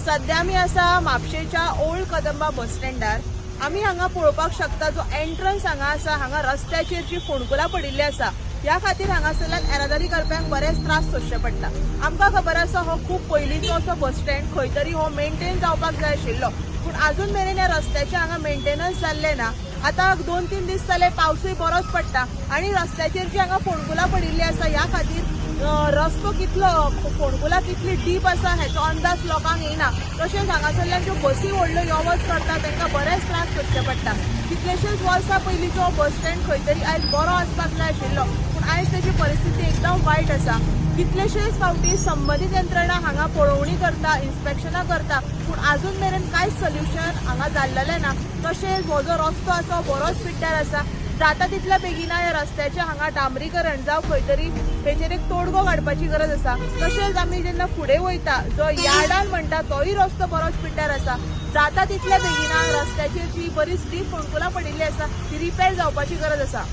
सध्या आमी आसा म्हापशेच्या ओल्ड कदंबा बस स्टँडार। आमी हांगा पळोवपाक शकता जो एंट्रन्स हांगा आसा, हांगा रस्त्याचेर जी फोंडकुलां पडिल्ली आसा ह्या खातीर हांगासरल्यान येरादारी करप्यांक बरेच त्रास सोंसचे पडटा। आमकां खबर आसा हो खूब पयलींचो असो बस स्टँड, खंय तरी हो मेंटेन जावपाक जाय आशिल्लो, पूण आजून मेरेन ह्या रस्त्याचे हांगा मेंटेनन्स जाल्ले ना। आतां 2-3 दीस जाले पावसूय बरोच पडटा आनी रस्त्याचेर जी हांगा फोंडकुलां पडिल्ली आसा ह्या खातीर रस्तो कितलो फोंडकुलां कितली डीप आसा हेचो अंदाज लोकांक येना। तशेंच हांगासरल्यान ज्यो बसी व्हडल्यो यो वच करता तांकां बरेच त्रास सोंसचे पडटा। कितलेशेच वर्सां पयलींचो बस स्टँड खंय तरी आयज बरो आसपाक जाय आशिल्लो, पूण आयज ताची परिस्थिती एकदम वायट आसा। कितलेशेच फावटी संबंधीत यंत्रणा हांगा पळोवणी करता, इन्स्पेक्शनां करता, पूण आजून मेरेन कांयच सोल्युशन हांगा जाल्लेलें ना। तशेंच हो जो रस्तो आसा हो बरोच पिड्ड्यार आसा। जाता तितल्या बेगिना ह्या रस्त्याचें हांगा डांबरीकरण जावं खंय तरी हेचेर एक तोडगो काडपाची गरज आसा। तशेंच आमी जेन्ना फुडें वयता जो यार्डान म्हणटा तोय रस्तो बरोच पिड्ड्यार आसा। जाता तितल्या बेगिना रस्त्याचेर जी बरी स्टीप फोंडकुलां पडिल्ली आसा ती रिपेर जावपाची गरज आसा।